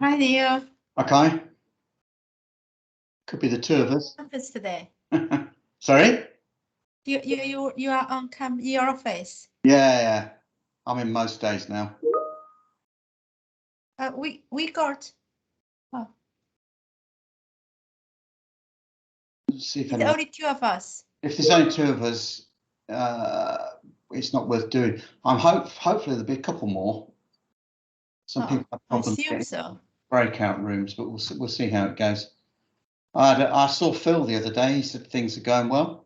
Hi Neil. Okay. Could be the two of us. Office today. Sorry? You are on your office. Yeah. I'm in most days now. We got. Oh. Let's see if it's only two of us. If there's only two of us, it's not worth doing. Hopefully there'll be a couple more. Some people have problems getting breakout rooms, but we'll see how it goes. I saw Phil the other day. He said things are going well.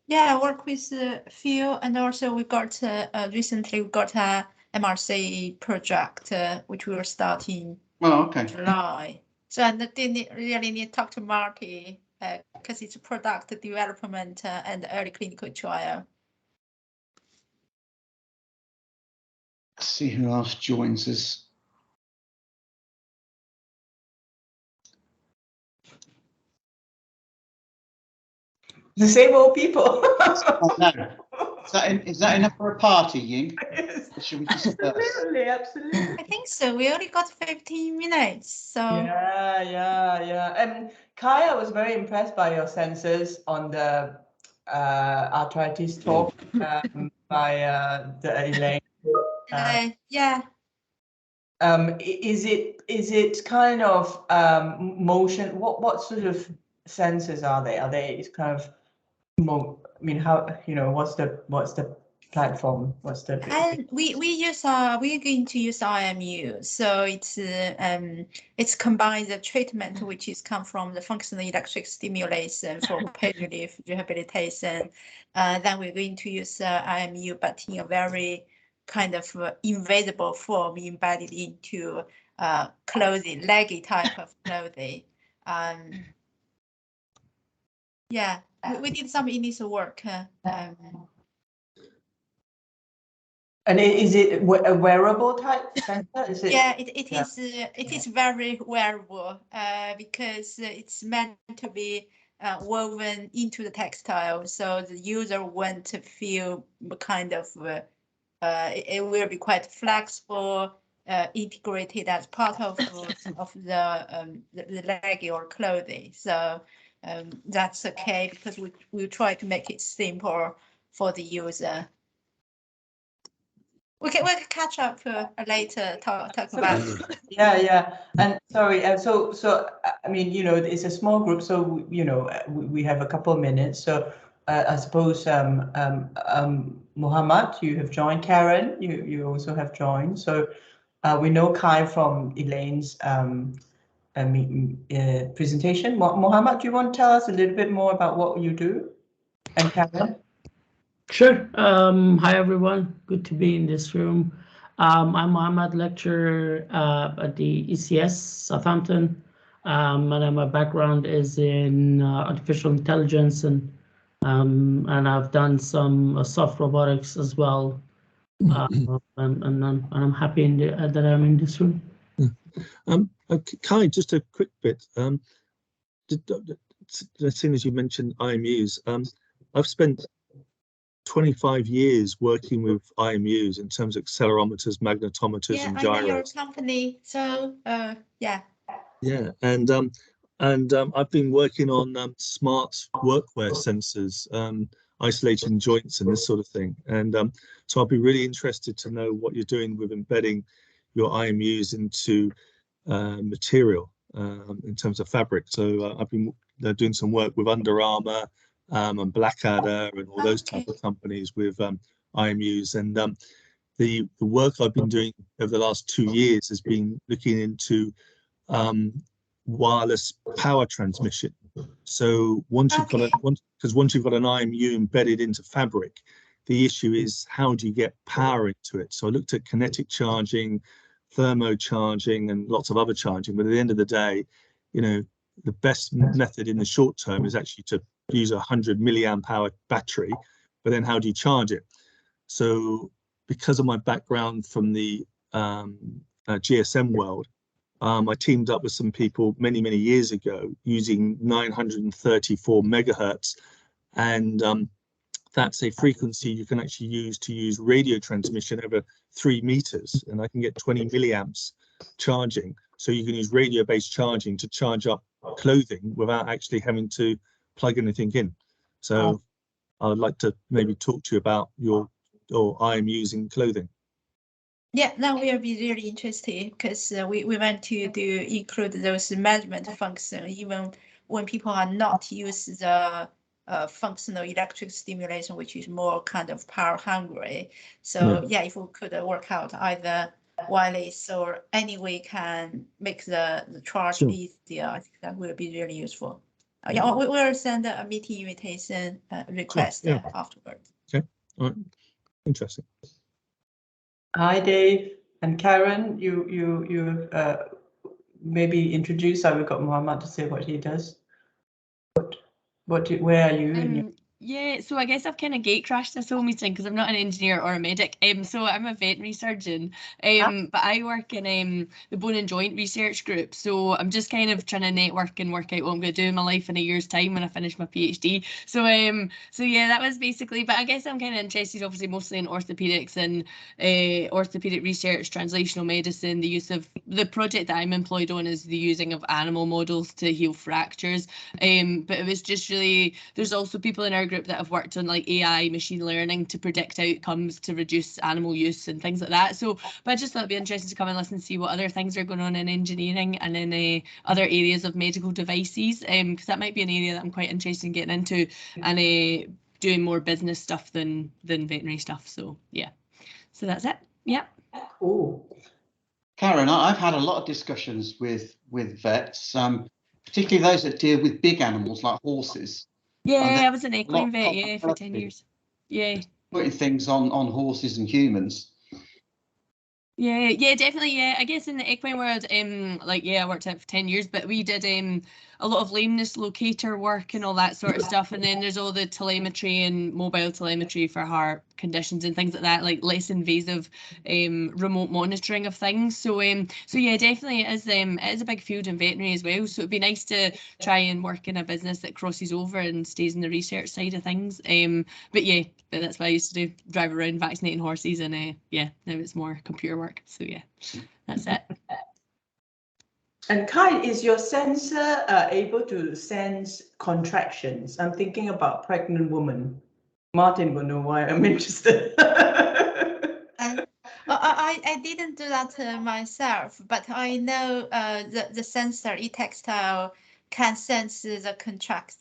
Yeah, I work with Phil, and also we got recently we got a MRC project which we will start in July. So I didn't really need to talk to Marty because it's product development and early clinical trial. Let's see who else joins us. The same old people. Oh, no. Is that enough for a party, Ying? Yes. Should we Absolutely. I think so. We only got 15 minutes. So yeah. And Kaya was very impressed by your sensors on the arthritis talk by the Elaine. Yeah. Is it kind of motion? What sort of sensors are they? Are they kind of I mean, how, what's the platform? What's the? And we're going to use IMU. So it's combines the treatment which is come from the functional electric stimulation for pain relief rehabilitation. Then we're going to use IMU, but in a very kind of invisible form embedded into clothing, leggy type of clothing. Yeah, we did some initial work. And is it a wearable type sensor? Is it? Yeah, it is very wearable because it's meant to be woven into the textile, so the user won't feel kind of it will be quite flexible, integrated as part of the leg or clothing. So that's okay because we try to make it simple for the user. We can catch up later. Talk about it. Yeah. And sorry. So I mean, it's a small group, so we have a couple of minutes. So I suppose Muhammad, you have joined. Karen, you also have joined. So we know Kai from Elaine's presentation. Muhammad, do you want to tell us a little bit more about what you do? And Karen. Sure. Hi, everyone. Good to be in this room. I'm Muhammad, lecturer at the ECS Southampton, and my background is in artificial intelligence, and I've done some soft robotics as well. And I'm happy that I'm in this room. Kai, just a quick bit. As soon as you mentioned IMUs, I've spent 25 years working with IMUs in terms of accelerometers, magnetometers, and gyros. I know your company, so yeah. Yeah, and I've been working on smart workwear sensors, isolating joints and this sort of thing. And so I'll be really interested to know what you're doing with embedding your IMUs into material in terms of fabric. So I've been doing some work with Under Armour and Blackadder and all those type of companies with IMUs. And the work I've been doing over the last 2 years has been looking into wireless power transmission. So once you've got an IMU embedded into fabric, the issue is how do you get power into it? So I looked at kinetic charging, thermo charging, and lots of other charging. But at the end of the day, the best method in the short term is actually to use a 100 milliamp hour battery, but then how do you charge it? So because of my background from the GSM world, I teamed up with some people many years ago using 934 megahertz, and that's a frequency you can actually use radio transmission over 3 meters, and I can get 20 milliamps charging So you can use radio-based charging to charge up clothing without actually having to plug anything in. So I'd like to maybe talk to you about your IMUs in clothing. Yeah, that will be really interesting because we want to include those management functions even when people are not using the functional electric stimulation, which is more kind of power hungry. So yeah, if we could work out either wireless or any way can make the charge easier, I think that will be really useful. Yeah, we will send a meeting invitation request afterwards. Okay, all right, interesting. Hi, Dave and Karen. You maybe introduce. We've got Mohammed to say what he does. Where are you? Yeah, so I guess I've kind of gate crashed this whole meeting because I'm not an engineer or a medic. So I'm a veterinary surgeon. But I work in the bone and joint research group. So I'm just kind of trying to network and work out what I'm going to do in my life in a year's time when I finish my PhD. So yeah, that was basically. But I guess I'm kind of interested, obviously, mostly in orthopedics and orthopedic research, translational medicine. The use of the project that I'm employed on is the using of animal models to heal fractures. But it was just really. There's also people in our group that have worked on like AI, machine learning to predict outcomes to reduce animal use and things like that. So, but I just thought it'd be interesting to come and listen and see what other things are going on in engineering and in other areas of medical devices, because that might be an area that I'm quite interested in getting into and doing more business stuff than veterinary stuff. So yeah, so that's it. Yeah. Cool. Karen, I've had a lot of discussions with vets, particularly those that deal with big animals like horses. Yeah, I was an equine vet, for 10 years. Yeah. Putting things on horses and humans. Yeah, definitely. Yeah, I guess in the equine world, I worked out for 10 years, but we did a lot of lameness locator work and all that sort of stuff. And then there's all the telemetry and mobile telemetry for heart conditions and things like that, like less invasive remote monitoring of things. So yeah, definitely it is a big field in veterinary as well. So it'd be nice to try and work in a business that crosses over and stays in the research side of things. But that's what I used to do, drive around vaccinating horses, and now it's more computer work. So yeah, that's it. And Kai, is your sensor able to sense contractions? I'm thinking about pregnant women. Martin will know why I'm interested. I didn't do that myself, but I know the sensor eTextile can sense the contract.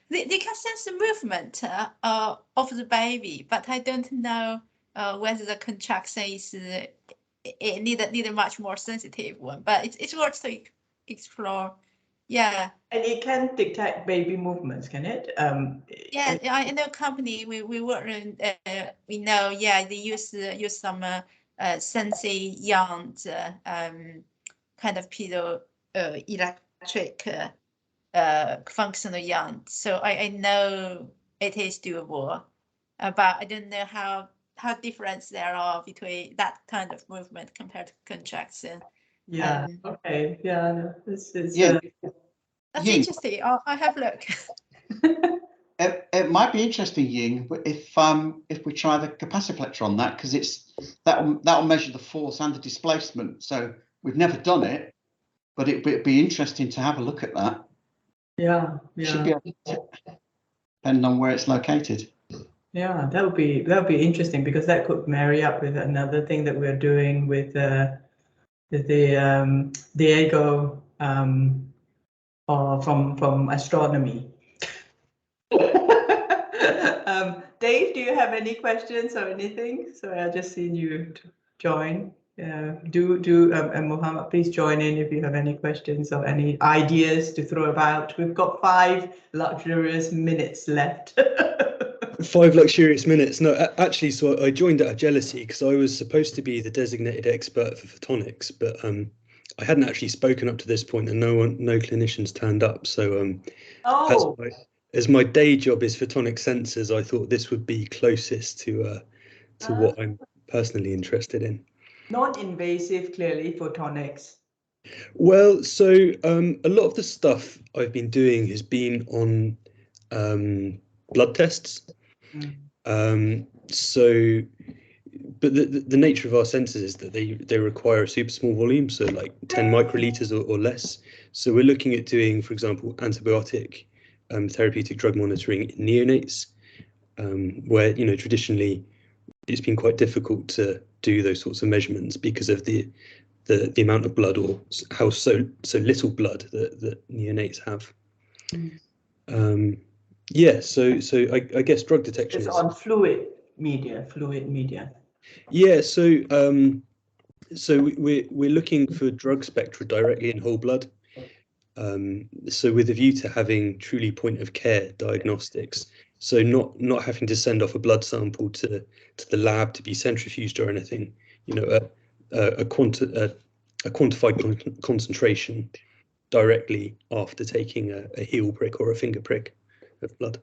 They can sense the movement of the baby, but I don't know whether the contraction is it need a much more sensitive one. But it's worth to explore. Yeah. And it can detect baby movements, can it? Yeah, in the company we work in, we know, yeah, they use some sensing young kind of pedo electric functional young. So I know it is doable, but I don't know how different there are between that kind of movement compared to contraction. Yeah. Okay. Yeah. This is. That's interesting. I have a look. It might be interesting, Ying, if we try the capaciplector on that, because that'll measure the force and the displacement. So we've never done it, but it'd be interesting to have a look at that. Yeah. Should be able to, depending on where it's located. Yeah, that would be interesting, because that could marry up with another thing that we're doing with the Diego or from astronomy. Dave, do you have any questions or anything? Sorry, I just seen you join. And Mohammed, please join in if you have any questions or any ideas to throw about. We've got 5 luxurious minutes left. 5 luxurious minutes. No, actually, so I joined out of jealousy because I was supposed to be the designated expert for photonics, but I hadn't actually spoken up to this point, and no clinicians turned up. So as my day job is photonic sensors, I thought this would be closest to what I'm personally interested in. Non-invasive, clearly, photonics. Well, so a lot of the stuff I've been doing has been on blood tests. So but the nature of our sensors is that they require a super small volume, so like 10 microliters or less. So we're looking at doing, for example, antibiotic therapeutic drug monitoring in neonates, where traditionally it's been quite difficult to do those sorts of measurements because of the amount of blood, or how so little blood that neonates have. Yeah, so I guess drug detection is is on fluid media. Yeah, so we're looking for drug spectra directly in whole blood. So with a view to having truly point of care diagnostics, so not having to send off a blood sample to the lab to be centrifuged or anything, a quantified concentration directly after taking a heel prick or a finger prick of blood.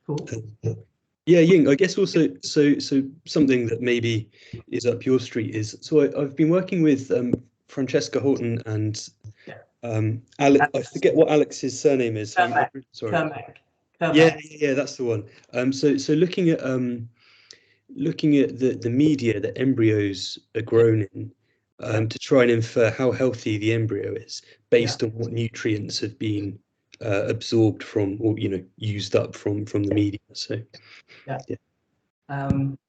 Cool. Yeah, Ying, I guess also so something that maybe is up your street is, so I've been working with Francesca Horton and Alex. I forget what Alex's surname is. Kermack. Sorry. Kermack. Yeah, that's the one. So looking at the media that embryos are grown in, to try and infer how healthy the embryo is based on what nutrients have been absorbed from, or used up from the media. So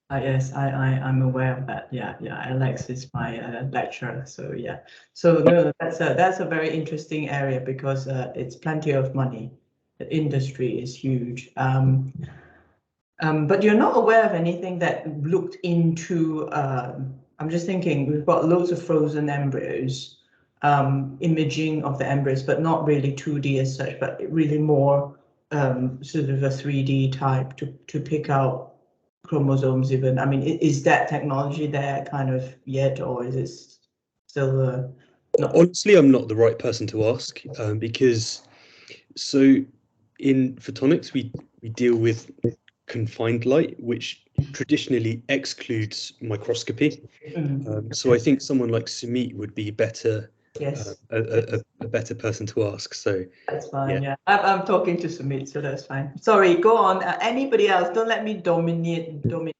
yes, I'm aware of that. Yeah, Alex is my lecturer. So yeah, so no, that's a very interesting area because it's plenty of money. The industry is huge. But you're not aware of anything that looked into. I'm just thinking, we've got loads of frozen embryos, imaging of the embryos, but not really 2D as such, but really more sort of a 3D type to pick out chromosomes even. I mean, is that technology there kind of yet, or is it still not? Honestly, I'm not the right person to ask, because so in photonics we deal with confined light, which traditionally excludes microscopy. So I think someone like Sumit would be better. Yes. A better person to ask. So that's fine. Yeah, I'm talking to Sumit, so that's fine. Sorry, go on. Anybody else? Don't let me dominate the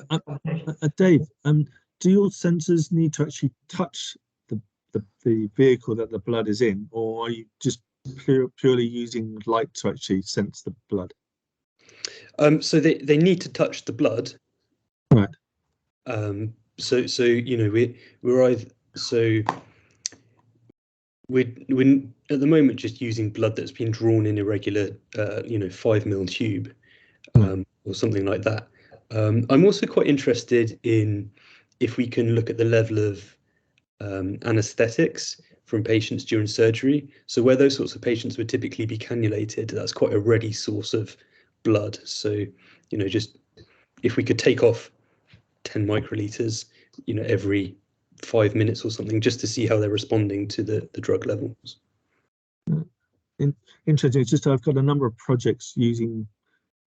conversation. Dave, do your sensors need to actually touch the vehicle that the blood is in, or are you just purely using light to actually sense the blood? So they need to touch the blood, right? So we're either we're at the moment just using blood that's been drawn in a regular 5 ml tube, or something like that. I'm also quite interested in if we can look at the level of anesthetics from patients during surgery. So where those sorts of patients would typically be cannulated, that's quite a ready source of blood. So just if we could take off 10 microliters every 5 minutes or something, just to see how they're responding to the drug levels. Interesting. It's just I've got a number of projects using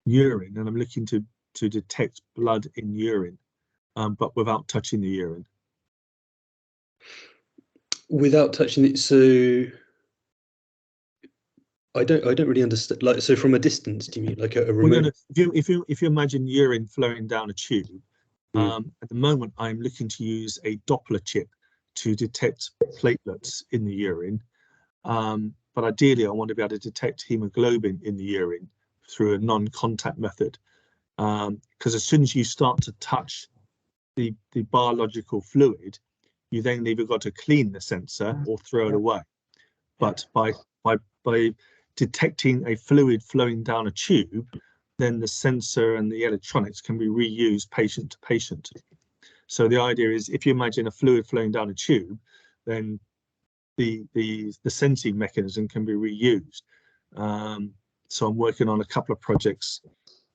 urine, and I'm looking to detect blood in urine, but without touching the urine. Without touching it, so I don't really understand. Like, so from a distance, do you mean like a remote? Well, no, if you imagine urine flowing down a tube, at the moment I'm looking to use a Doppler chip to detect platelets in the urine, but ideally I want to be able to detect hemoglobin in the urine through a non-contact method, because as soon as you start to touch the biological fluid, you then either got to clean the sensor or throw it away. But by detecting a fluid flowing down a tube, then the sensor and the electronics can be reused patient to patient. So the idea is, if you imagine a fluid flowing down a tube, then the sensing mechanism can be reused. So I'm working on a couple of projects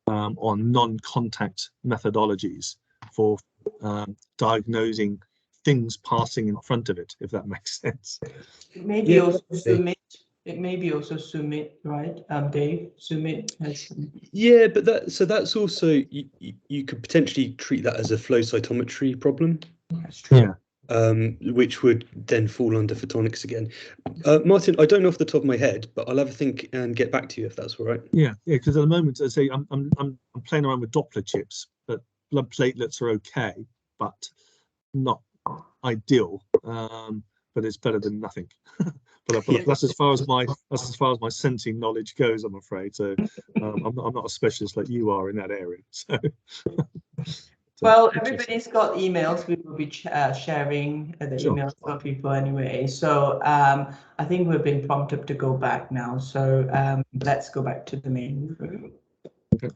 on non-contact methodologies for diagnosing things passing in front of it, if that makes sense. Maybe also Sumit. It may be also Sumit, right? Dave, Sumit has. Yeah, but that's also, you could potentially treat that as a flow cytometry problem. That's true. Yeah. Which would then fall under photonics again. Martin, I don't know off the top of my head, but I'll have a think and get back to you if that's all right. Yeah, because at the moment, as I say, I'm playing around with Doppler chips, but blood platelets are okay, but not ideal. But it's better than nothing. but that's as far as my sensing knowledge goes, I'm afraid. So I'm not a specialist like you are in that area. So. Well, everybody's got emails. We will be sharing the emails for people anyway. So I think we've been prompted to go back now. So let's go back to the main room. Okay.